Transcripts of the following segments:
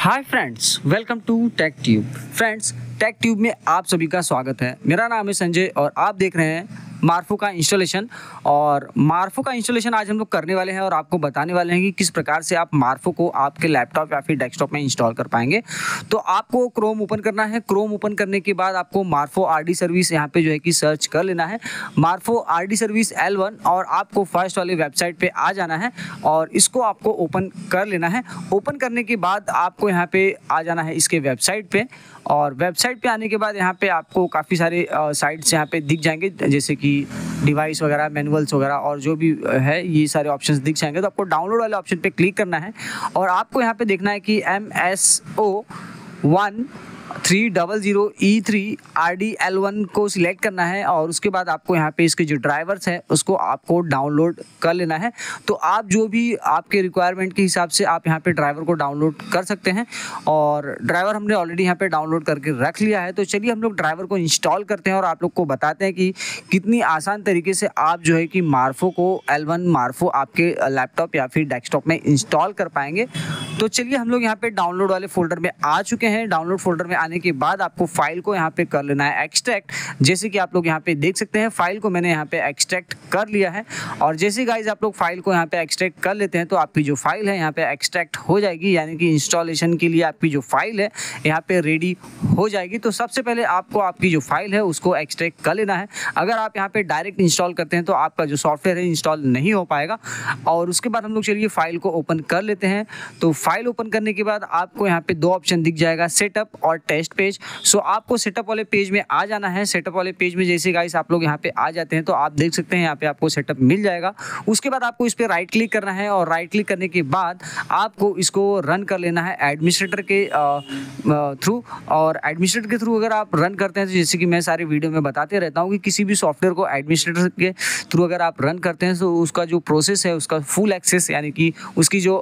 Hi friends, welcome to Tech Tube. Friends, Tech Tube में आप सभी का स्वागत है। मेरा नाम है संजय और आप देख रहे हैं मार्फो का इंस्टॉलेशन। और मार्फो का इंस्टॉलेशन आज हम लोग करने वाले हैं और आपको बताने वाले हैं कि किस प्रकार से आप मार्फो को आपके लैपटॉप या फिर डेस्कटॉप में इंस्टॉल कर पाएंगे। तो आपको क्रोम ओपन करना है। क्रोम ओपन करने के बाद आपको मार्फो आरडी सर्विस यहाँ पे जो है कि सर्च कर लेना है, मार्फो आरडी सर्विस L1, और आपको फर्स्ट वाली वेबसाइट पे आ जाना है और इसको आपको ओपन कर लेना है। ओपन करने के बाद आपको यहाँ पे आ जाना है इसके वेबसाइट पे, और वेबसाइट पे आने के बाद यहाँ पे आपको काफ़ी सारे साइट्स यहाँ पे दिख जाएंगे, जैसे कि डिवाइस वगैरह, मैनुअल्स वगैरह और जो भी है ये सारे ऑप्शंस दिख जाएंगे। तो आपको डाउनलोड वाले ऑप्शन पे क्लिक करना है और आपको यहाँ पे देखना है कि MSO1300E3 RD-L1 को सिलेक्ट करना है और उसके बाद आपको यहाँ पे इसके जो ड्राइवर्स है उसको आपको डाउनलोड कर लेना है। तो आप जो भी आपके रिक्वायरमेंट के हिसाब से आप यहाँ पे ड्राइवर को डाउनलोड कर सकते हैं, और ड्राइवर हमने ऑलरेडी यहाँ पे डाउनलोड करके रख लिया है। तो चलिए हम लोग ड्राइवर को इंस्टॉल करते हैं और आप लोग को बताते हैं कि कितनी आसान तरीके से आप जो है कि मार्फो को L1 मार्फो आपके लैपटॉप या फिर डेस्कटॉप में इंस्टॉल कर पाएंगे। तो चलिए हम लोग यहाँ पे डाउनलोड वाले फोल्डर में आ चुके हैं। डाउनलोड फोल्डर में आने के बाद आपको फाइल को यहाँ पे कर लेना है एक्सट्रैक्ट। जैसे कि आप लोग यहाँ पे देख सकते हैं, फाइल को मैंने यहाँ पे एक्सट्रैक्ट कर लिया है। और जैसे गाइज आप लोग फाइल को यहाँ पे एक्सट्रैक्ट कर लेते हैं तो आपकी जो फाइल है यहाँ पे एक्सट्रैक्ट हो जाएगी, यानी कि इंस्टॉलेशन के लिए आपकी जो फाइल है यहाँ पे रेडी हो जाएगी। तो सबसे पहले आपको आपकी जो फाइल है उसको एक्सट्रैक्ट कर लेना है। अगर आप यहाँ पे डायरेक्ट इंस्टॉल करते हैं तो आपका जो सॉफ्टवेयर है इंस्टॉल नहीं हो पाएगा। और उसके बाद हम लोग चलिए फाइल को ओपन कर लेते हैं। तो फाइल ओपन करने के बाद आपको यहाँ पे दो ऑप्शन दिख जाएगा, सेटअप और टेस्ट पेज। सो आपको सेटअप वाले पेज में आ जाना है। सेटअप वाले पेज में जैसे गाइस आप लोग यहाँ पे आ जाते हैं तो आप देख सकते हैं यहाँ पे आपको सेटअप मिल जाएगा। उसके बाद आपको इस पर राइट क्लिक करना है और राइट क्लिक करने के बाद आपको इसको रन कर लेना है एडमिनिस्ट्रेटर के थ्रू। और एडमिनिस्ट्रेटर के थ्रू अगर आप रन करते हैं तो जैसे कि मैं सारे वीडियो में बताते रहता हूँ कि किसी भी सॉफ्टवेयर को एडमिनिस्ट्रेटर के थ्रू अगर आप रन करते हैं तो उसका जो प्रोसेस है उसका फुल एक्सेस, यानी कि उसकी जो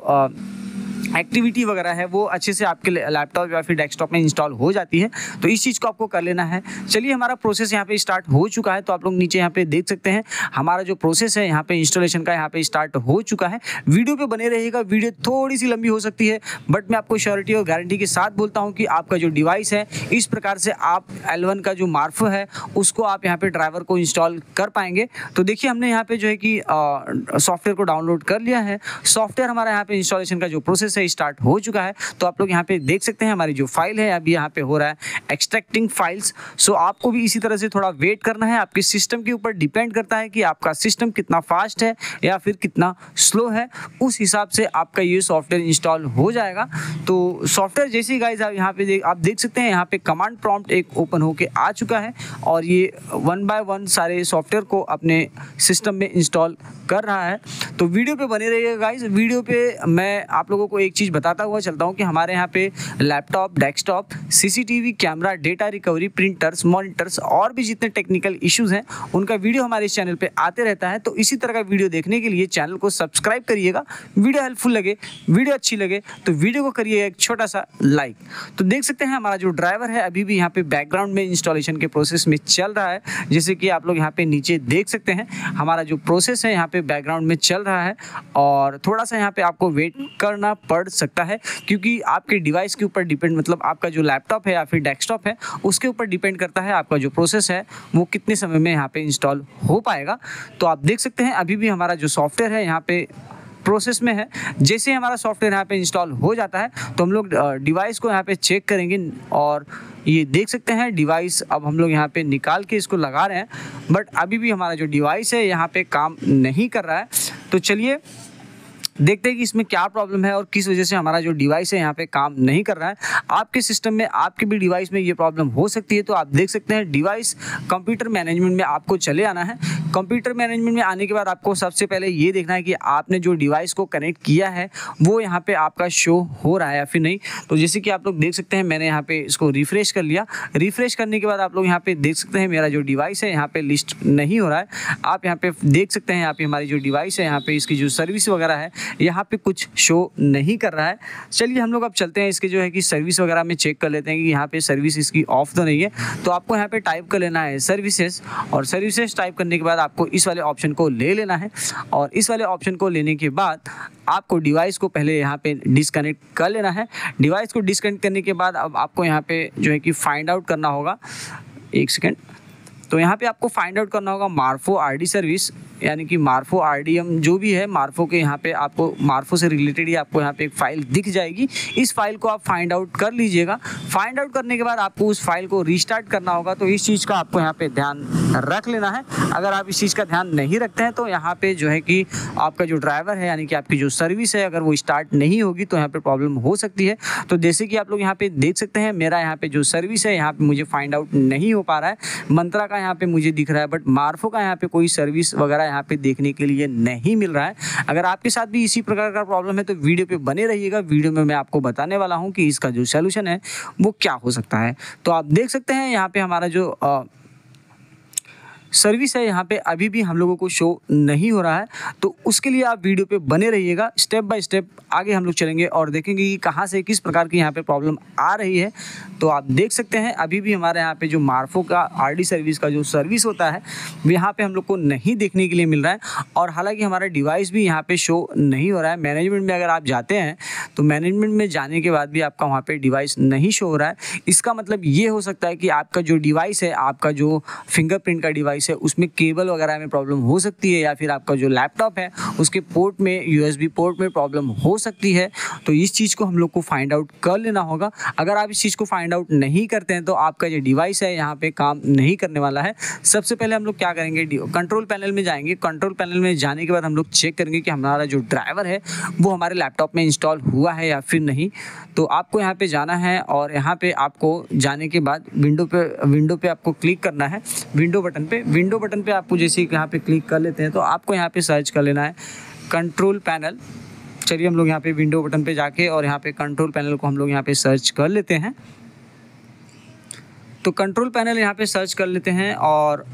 एक्टिविटी वगैरह है वो अच्छे से आपके लैपटॉप या फिर डेस्कटॉप में इंस्टॉल हो जाती है। तो इस चीज़ को आपको कर लेना है। चलिए हमारा प्रोसेस यहाँ पे स्टार्ट हो चुका है। तो आप लोग नीचे यहाँ पे देख सकते हैं हमारा जो प्रोसेस है यहाँ पे इंस्टॉलेशन का यहाँ पे स्टार्ट हो चुका है। वीडियो पे बने रहिएगा, वीडियो थोड़ी सी लंबी हो सकती है बट मैं आपको श्योरिटी और गारंटी के साथ बोलता हूँ कि आपका जो डिवाइस है इस प्रकार से आप L1 का जो मार्फो है उसको आप यहाँ पे ड्राइवर को इंस्टॉल कर पाएंगे। तो देखिए हमने यहाँ पे जो है कि सॉफ्टवेयर को डाउनलोड कर लिया है। सॉफ्टवेयर हमारा यहाँ पे इंस्टॉलेशन का जो प्रोसेस स्टार्ट हो चुका है। तो आप लोग यहाँ पे देख सकते हैं हमारी जो फाइल है अभी यहाँ पे हो रहा है एक्सट्रैक्टिंग फाइल्स। सो आपको भी इसी तरह से थोड़ा वेट करना है। आपके सिस्टम के ऊपर डिपेंड करता है कि आपका सिस्टम कितना फास्ट है या फिर कितना स्लो है, उस हिसाब से आपका ये सॉफ्टवेयर इंस्टॉल हो जाएगा। तो सॉफ्टवेयर जैसे ही गाइज आप यहाँ पे आप देख सकते हैं यहाँ पे कमांड प्रॉम्प्ट एक ओपन होके आ चुका है और ये 1 बाय 1 सारे सॉफ्टवेयर को अपने सिस्टम में इंस्टॉल कर रहा है। तो वीडियो पे बने रहिएगा गाइज। वीडियो पे मैं आप लोगों को एक चीज़ बताता हुआ चलता हूँ कि हमारे यहाँ पे laptop, desktop, CCTV camera, data recovery, printers, monitors और भी जितने टेक्निकल इश्यूज हैं उनका वीडियो हमारे इस चैनल पे आते रहता है। तो इसी तरह का वीडियो देखने के लिए चैनल को सब्सक्राइब करिएगा। वीडियो हेल्पफुल लगे, वीडियो अच्छी लगे तो वीडियो को करिए एक छोटा सा लाइक। तो देख सकते हैं हमारा जो ड्राइवर है अभी भी यहाँ पे बैकग्राउंड में इंस्टॉलेशन के प्रोसेस में चल रहा है। जैसे कि आप लोग यहाँ पे नीचे देख सकते हैं हमारा जो प्रोसेस है यहाँ पे बैकग्राउंड में चल रहा है और थोड़ा सा यहाँ पे आपको वेट करना पड़ सकता है क्योंकि आपके डिवाइस के ऊपर डिपेंड, मतलब आपका जो लैपटॉप है या फिर डेस्कटॉप है उसके ऊपर डिपेंड करता है आपका जो प्रोसेस है वो कितने समय में यहाँ पे इंस्टॉल हो पाएगा। तो आप देख सकते हैं अभी भी हमारा जो सॉफ्टवेयर है यहाँ पे प्रोसेस में है। जैसे ही हमारा सॉफ्टवेयर यहाँ पे इंस्टॉल हो जाता है तो हम लोग डिवाइस को यहाँ पे चेक करेंगे और ये देख सकते हैं डिवाइस अब हम लोग यहाँ पे निकाल के इसको लगा रहे हैं, बट अभी भी हमारा जो डिवाइस है यहाँ पे काम नहीं कर रहा है। तो चलिए देखते हैं कि इसमें क्या प्रॉब्लम है और किस वजह से हमारा जो डिवाइस है यहाँ पे काम नहीं कर रहा है। आपके सिस्टम में, आपके भी डिवाइस में ये प्रॉब्लम हो सकती है। तो आप देख सकते हैं डिवाइस कंप्यूटर मैनेजमेंट में आपको चले आना है। कंप्यूटर मैनेजमेंट में आने के बाद आपको सबसे पहले ये देखना है कि आपने जो डिवाइस को कनेक्ट किया है वो यहाँ पे आपका शो हो रहा है या फिर नहीं। तो जैसे कि आप लोग देख सकते हैं मैंने यहाँ पे इसको रिफ्रेश कर लिया। रिफ्रेश करने के बाद आप लोग यहाँ पे देख सकते हैं मेरा जो डिवाइस है यहाँ पे लिस्ट नहीं हो रहा है। आप यहाँ पे देख सकते हैं यहाँ पे हमारी जो डिवाइस है यहाँ पे इसकी जो सर्विस वगैरह है यहाँ पे कुछ शो नहीं कर रहा है। चलिए हम लोग अब चलते हैं इसके जो है कि सर्विस वगैरह में चेक कर लेते हैं कि यहाँ पे सर्विस इसकी ऑफ तो नहीं है। तो आपको यहाँ पे टाइप कर लेना है सर्विसेज, और सर्विसेज टाइप करने के बाद आपको इस वाले ऑप्शन को ले लेना है, और इस वाले ऑप्शन को लेने के बाद आपको डिवाइस को पहले यहाँ पे डिस्कनेक्ट कर लेना है। डिवाइस को डिस्कनेक्ट करने के बाद अब आपको यहाँ पे जो है कि फाइंड आउट करना होगा, एक सेकेंड। तो यहाँ पे आपको फाइंड आउट करना होगा मार्फो आरडी सर्विस, यानी कि मार्फो आरडीएम जो भी है मार्फो के, यहाँ पे आपको मार्फो से रिलेटेड ही आपको यहाँ पे एक फ़ाइल दिख जाएगी। इस फाइल को आप फाइंड आउट कर लीजिएगा। फाइंड आउट करने के बाद आपको उस फाइल को रीस्टार्ट करना होगा। तो इस चीज़ का आपको यहाँ पे ध्यान रख लेना है। अगर आप इस चीज़ का ध्यान नहीं रखते हैं तो यहाँ पे जो है कि आपका जो ड्राइवर है, यानी कि आपकी जो सर्विस है, अगर वो स्टार्ट नहीं होगी तो यहाँ पे प्रॉब्लम हो सकती है। तो जैसे कि आप लोग यहाँ पे देख सकते हैं, मेरा यहाँ पे जो सर्विस है यहाँ पे मुझे फाइंड आउट नहीं हो पा रहा है। मंत्रा का यहाँ पे मुझे दिख रहा है, बट मार्फो का यहाँ पे कोई सर्विस वगैरह यहाँ पे देखने के लिए नहीं मिल रहा है। अगर आपके साथ भी इसी प्रकार का प्रॉब्लम है तो वीडियो पे बने रहिएगा। वीडियो में मैं आपको बताने वाला हूँ कि इसका जो सलूशन है वो क्या हो सकता है। तो आप देख सकते हैं यहाँ पे हमारा जो सर्विस है यहाँ पे अभी भी हम लोगों को शो नहीं हो रहा है। तो उसके लिए आप वीडियो पे बने रहिएगा। स्टेप बाय स्टेप आगे हम लोग चलेंगे और देखेंगे कि कहाँ से किस प्रकार की यहाँ पे प्रॉब्लम आ रही है। तो आप देख सकते हैं अभी भी हमारे यहाँ पे जो मार्फो का आरडी सर्विस का जो सर्विस होता है वो यहाँ पे हम लोग को नहीं देखने के लिए मिल रहा है। और हालांकि हमारा डिवाइस भी यहाँ पे शो नहीं हो रहा है। मैनेजमेंट में अगर आप जाते हैं तो मैनेजमेंट में जाने के बाद भी आपका वहाँ पे डिवाइस नहीं शो हो रहा है। इसका मतलब ये हो सकता है कि आपका जो डिवाइस है, आपका जो फिंगरप्रिंट का डिवाइस है, उसमें केबल वगैरह में प्रॉब्लम हो सकती है, या फिर आपका जो लैपटॉप है उसके पोर्ट में, यूएसबी पोर्ट में प्रॉब्लम हो सकती है। तो इस चीज़ को हम लोग को फाइंड आउट कर लेना होगा। अगर आप इस चीज़ को फाइंड आउट नहीं करते हैं तो आपका जो डिवाइस है यहाँ पे काम नहीं करने वाला है। सबसे पहले हम लोग क्या करेंगे, कंट्रोल पैनल में जाएंगे। कंट्रोल पैनल में जाने के बाद हम लोग चेक करेंगे कि हमारा जो ड्राइवर है वो हमारे लैपटॉप में इंस्टॉल हुआ है या फिर नहीं। तो आपको यहाँ पे जाना है और यहाँ पे आपको जाने के बाद विंडो पे आपको क्लिक करना है, विंडो बटन पे आपको जैसे यहाँ पे क्लिक कर लेते हैं तो आपको यहाँ पे सर्च कर लेना है कंट्रोल पैनल। चलिए हम लोग यहाँ पे विंडो बटन पे जाके और यहाँ पे कंट्रोल पैनल को हम लोग यहाँ पे सर्च कर लेते हैं। तो कंट्रोल पैनल यहाँ पे सर्च कर लेते हैं और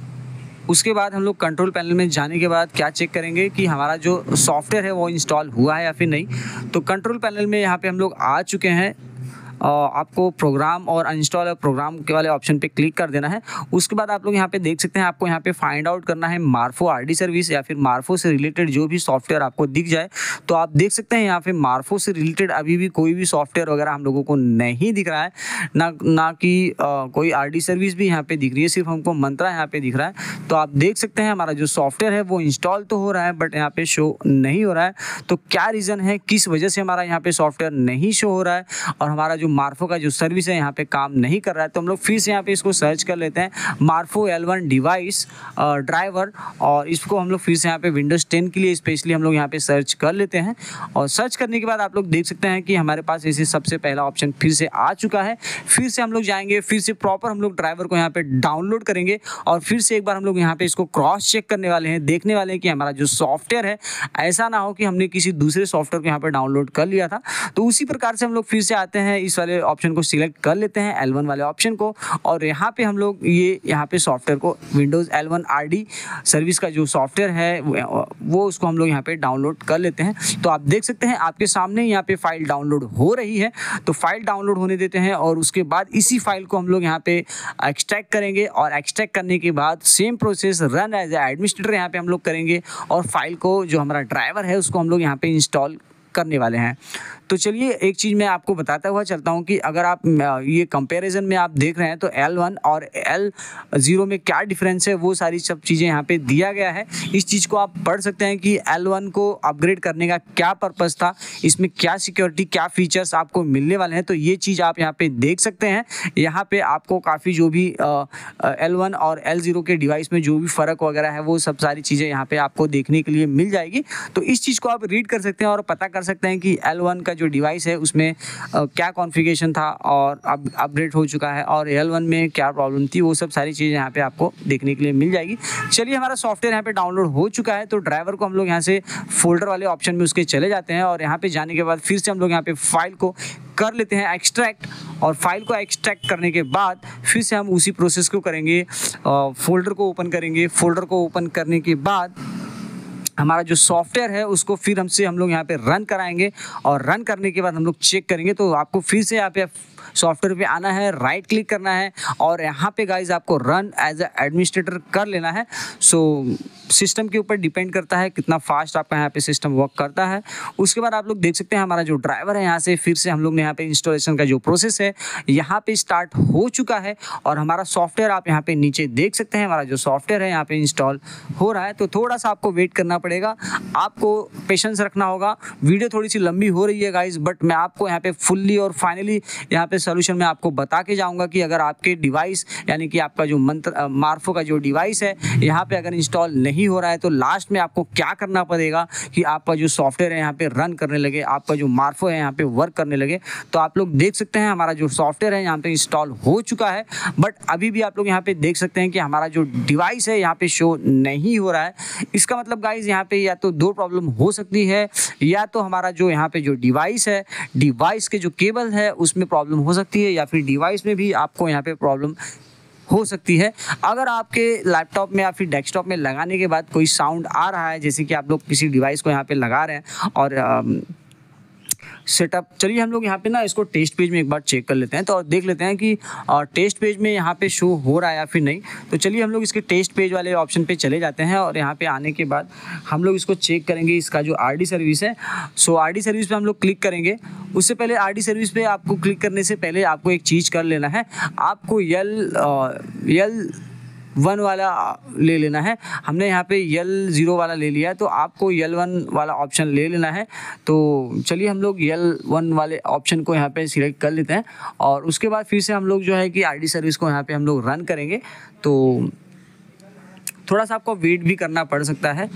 उसके बाद हम लोग कंट्रोल पैनल में जाने के बाद क्या चेक करेंगे कि हमारा जो सॉफ्टवेयर है वो इंस्टॉल हुआ है या फिर नहीं। तो कंट्रोल पैनल में यहाँ पे हम लोग आ चुके हैं। आपको प्रोग्राम और अनइंस्टॉल प्रोग्राम के वाले ऑप्शन पे क्लिक कर देना है। उसके बाद आप लोग यहाँ पे देख सकते हैं, आपको यहाँ पे फाइंड आउट करना है मार्फो आरडी सर्विस या फिर मार्फो से रिलेटेड जो भी सॉफ्टवेयर आपको दिख जाए। तो आप देख सकते हैं यहाँ पे मार्फो से रिलेटेड अभी भी कोई भी सॉफ्टवेयर वगैरह हम लोगों को नहीं दिख रहा है, ना कि कोई आरडी सर्विस भी यहाँ पे दिख रही है, सिर्फ हमको मंत्रा यहाँ पे दिख रहा है। तो आप देख सकते हैं हमारा जो सॉफ्टवेयर है वो इंस्टॉल तो हो रहा है बट यहाँ पे शो नहीं हो रहा है। तो क्या रीज़न है, किस वजह से हमारा यहाँ पे सॉफ्टवेयर नहीं शो हो रहा है और हमारा जो मार्फो का जो सर्विस है यहाँ पे काम नहीं कर रहा है। तो हम लोग फिर से यहाँ पे इसको सर्च कर लेते हैं, मार्फो L1 डिवाइस ड्राइवर, और इसको हम लोग फिर से यहाँ पे विंडोज़ 10 के लिए स्पेशली हम लोग यहाँ पे सर्च कर लेते हैं। और सर्च करने के बाद आप लोग देख सकते हैं कि हमारे पास इसे सबसे पहला ऑप्शन फिर से आ चुका है। फिर से हम लोग जाएंगे, फिर से प्रॉपर हम लोग ड्राइवर को यहाँ पे डाउनलोड करेंगे और फिर से एक बार हम लोग यहाँ पे इसको क्रॉस चेक करने वाले हैं, देखने वाले हैं कि हमारा जो सॉफ्टवेयर है, ऐसा ना हो कि हमने किसी दूसरे सॉफ्टवेयर को यहाँ पे डाउनलोड कर लिया था। तो उसी प्रकार से हम लोग फिर से आते हैं, इस वाले ऑप्शन को सिलेक्ट कर लेते हैं, L1 वाले ऑप्शन को, और यहाँ पे हम लोग यहाँ पे सॉफ्टवेयर को विंडोज़ L1 आरडी सर्विस का जो सॉफ्टवेयर है वो उसको हम लोग यहाँ पे डाउनलोड कर लेते हैं। तो आप देख सकते हैं आपके सामने यहाँ पे फाइल डाउनलोड हो रही है। तो फाइल डाउनलोड होने देते हैं और उसके बाद इसी फाइल को हम लोग यहाँ पे एक्सट्रैक्ट करेंगे और एक्सट्रैक्ट करने के बाद same process run as administrator यहाँ पे हम लोग करेंगे और फाइल को, जो हमारा ड्राइवर है, उसको हम लोग यहाँ पे इंस्टॉल करने वाले हैं। तो चलिए एक चीज़ मैं आपको बताता हुआ चलता हूँ कि अगर आप ये कंपैरिजन में आप देख रहे हैं तो L1 और L0 में क्या डिफरेंस है, वो सारी सब चीज़ें यहाँ पे दिया गया है। इस चीज़ को आप पढ़ सकते हैं कि L1 को अपग्रेड करने का क्या पर्पस था, इसमें क्या सिक्योरिटी, क्या फीचर्स आपको मिलने वाले हैं। तो ये चीज़ आप यहाँ पे देख सकते हैं। यहाँ पे आपको काफ़ी जो भी L1 और L0 के डिवाइस में जो भी फ़र्क वगैरह है वो सब सारी चीज़ें यहाँ पे आपको देखने के लिए मिल जाएगी। तो इस चीज़ को आप रीड कर सकते हैं और पता कर सकते हैं कि L1 का जो डिवाइस है उसमें क्या कॉन्फ़िगरेशन था और अब अपडेट हो चुका है, और L1 में क्या प्रॉब्लम थी, वो सब सारी चीज़ें यहाँ पे आपको देखने के लिए मिल जाएगी। चलिए हमारा सॉफ्टवेयर यहाँ पे डाउनलोड हो चुका है। तो ड्राइवर को हम लोग यहाँ से फोल्डर वाले ऑप्शन में उसके चले जाते हैं और यहाँ पे जाने के बाद फिर से हम लोग यहाँ पे फाइल को कर लेते हैं एक्सट्रैक्ट, और फाइल को एक्सट्रैक्ट करने के बाद फिर से हम उसी प्रोसेस को करेंगे, फोल्डर को ओपन करेंगे। फोल्डर को ओपन करने के बाद हमारा जो सॉफ्टवेयर है उसको फिर हम लोग यहाँ पे रन कराएंगे, और रन करने के बाद हम लोग चेक करेंगे। तो आपको फिर से यहाँ पे सॉफ्टवेयर पे आना है, राइट क्लिक करना है, और यहाँ पे गाइज आपको रन एज ए एडमिनिस्ट्रेटर कर लेना है। सो सिस्टम के ऊपर डिपेंड करता है कितना फास्ट आपका यहाँ पे सिस्टम वर्क करता है। उसके बाद आप लोग देख सकते हैं हमारा जो ड्राइवर है यहाँ से फिर से हम लोग ने यहाँ पे इंस्टॉलेशन का जो प्रोसेस है यहाँ पे स्टार्ट हो चुका है, और हमारा सॉफ्टवेयर आप यहाँ पे नीचे देख सकते हैं, हमारा जो सॉफ्टवेयर है यहाँ पे इंस्टॉल हो रहा है। तो थोड़ा सा आपको वेट करना पड़ेगा, आपको पेशेंस रखना होगा। वीडियो थोड़ी सी लंबी हो रही है गाइज, बट मैं आपको यहाँ पे फुल्ली और फाइनली यहाँ पे सोल्यूशन में आपको बता के जाऊँगा कि अगर आपके डिवाइस यानी कि आपका जो मार्फो का जो डिवाइस है यहाँ पे अगर इंस्टॉल नहीं हो रहा है तो लास्ट में आपको क्या करना पड़ेगा कि आपका जो सॉफ्टवेयर है यहाँ पे रन करने लगे, आपका जो मार्फो है यहाँ पे वर्क करने लगे। तो आप लोग देख सकते हैं हमारा जो सॉफ्टवेयर है यहाँ पे इंस्टॉल हो चुका है, बट अभी भी आप लोग यहाँ पे देख सकते हैं कि हमारा जो डिवाइस है यहाँ पे शो नहीं हो रहा है। इसका मतलब गाइज यहाँ पे या तो दो प्रॉब्लम हो सकती है, या तो हमारा जो यहाँ पे जो डिवाइस है, डिवाइस के जो केबल है उसमें प्रॉब्लम हो सकती है, या फिर डिवाइस में भी आपको यहाँ पे प्रॉब्लम हो सकती है। अगर आपके लैपटॉप में या फिर डेस्कटॉप में लगाने के बाद कोई साउंड आ रहा है, जैसे कि आप लोग किसी डिवाइस को यहाँ पे लगा रहे हैं और सेटअप, चलिए हम लोग यहाँ पे ना इसको टेस्ट पेज में एक बार चेक कर लेते हैं, तो और देख लेते हैं कि टेस्ट पेज में यहाँ पे शो हो रहा है या फिर नहीं। तो चलिए हम लोग इसके टेस्ट पेज वाले ऑप्शन पे चले जाते हैं, और यहाँ पे आने के बाद हम लोग इसको चेक करेंगे इसका जो आरडी सर्विस है। सो आरडी सर्विस पे हम लोग क्लिक करेंगे। उससे पहले आरडी सर्विस पे आपको क्लिक करने से पहले आपको एक चीज़ कर लेना है, आपको L1 वाला ले लेना है। हमने यहाँ पे L0 वाला ले लिया है, तो आपको L1 वाला ऑप्शन ले लेना है। तो चलिए हम लोग L1 वाले ऑप्शन को यहाँ पे सिलेक्ट कर लेते हैं, और उसके बाद फिर से हम लोग जो है कि आरडी सर्विस को यहाँ पे हम लोग रन करेंगे। तो थोड़ा सा आपको वेट भी करना पड़ सकता है,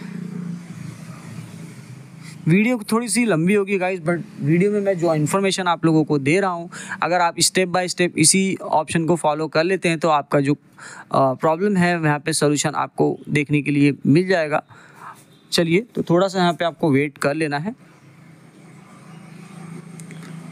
वीडियो थोड़ी सी लंबी होगी गाइस, बट वीडियो में मैं जो इन्फॉर्मेशन आप लोगों को दे रहा हूँ, अगर आप स्टेप बाय स्टेप इसी ऑप्शन को फॉलो कर लेते हैं तो आपका जो प्रॉब्लम है वहाँ पे सॉल्यूशन आपको देखने के लिए मिल जाएगा। चलिए, तो थोड़ा सा यहाँ पे आपको वेट कर लेना है।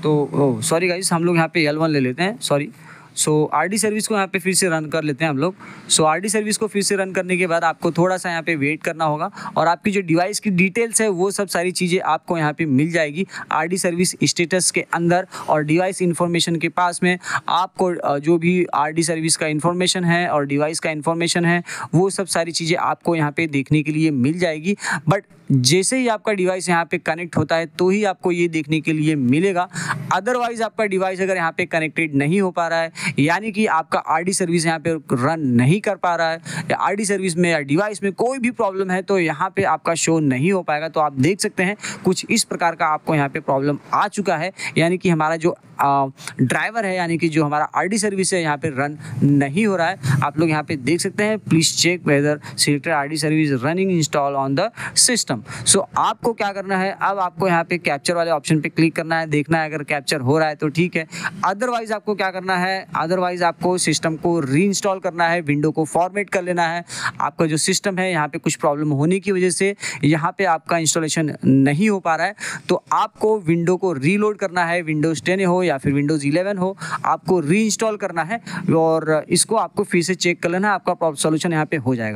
तो सॉरी गाइस, हम लोग यहाँ पे L1 ले लेते हैं, सॉरी। सो आरडी सर्विस को यहाँ पे फिर से रन कर लेते हैं हम लोग। सो आरडी सर्विस को फिर से रन करने के बाद आपको थोड़ा सा यहाँ पे वेट करना होगा, और आपकी जो डिवाइस की डिटेल्स है वो सब सारी चीज़ें आपको यहाँ पे मिल जाएगी आरडी सर्विस स्टेटस के अंदर, और डिवाइस इन्फॉर्मेशन के पास में आपको जो भी आरडी सर्विस का इन्फॉर्मेशन है और डिवाइस का इन्फॉर्मेशन है वो सब सारी चीज़ें आपको यहाँ पे देखने के लिए मिल जाएगी। बट जैसे ही आपका डिवाइस यहाँ पे कनेक्ट होता है तो ही आपको ये देखने के लिए मिलेगा, अदरवाइज आपका डिवाइस अगर यहाँ पे कनेक्टेड नहीं हो पा रहा है, यानी कि आपका आरडी सर्विस यहाँ पे रन नहीं कर पा रहा है, या आरडी सर्विस में या डिवाइस में कोई भी प्रॉब्लम है, तो यहाँ पे आपका शो नहीं हो पाएगा। तो आप देख सकते हैं कुछ इस प्रकार का आपको यहाँ पे प्रॉब्लम आ चुका है, यानी कि हमारा जो ड्राइवर है यानी कि जो हमारा आरडी सर्विस है यहाँ पे रन नहीं हो रहा है। आप लोग यहाँ पे देख सकते हैं, please check whether selected RD service running install on the system. So आपको क्या करना है, अब आपको यहाँ पे कैप्चर वाले ऑप्शन पे क्लिक करना है, देखना है अगर कैप्चर हो रहा है तो ठीक है, अदरवाइज आपको क्या करना है, अदरवाइज आपको सिस्टम को रीइंस्टॉल करना है, विंडो को फॉर्मेट कर लेना है। आपका जो सिस्टम है यहाँ पे कुछ प्रॉब्लम होने की वजह से यहाँ पे आपका इंस्टॉलेशन नहीं हो पा रहा है, तो आपको विंडो को रीलोड करना है, विंडोज 10 हो या फिर विंडोज 11 हो, आपको रीइंस्टॉल करना है, और इसको आपको फिर से चेक कर लेना है, आपका सॉल्यूशन यहाँ पे हो जाएगा।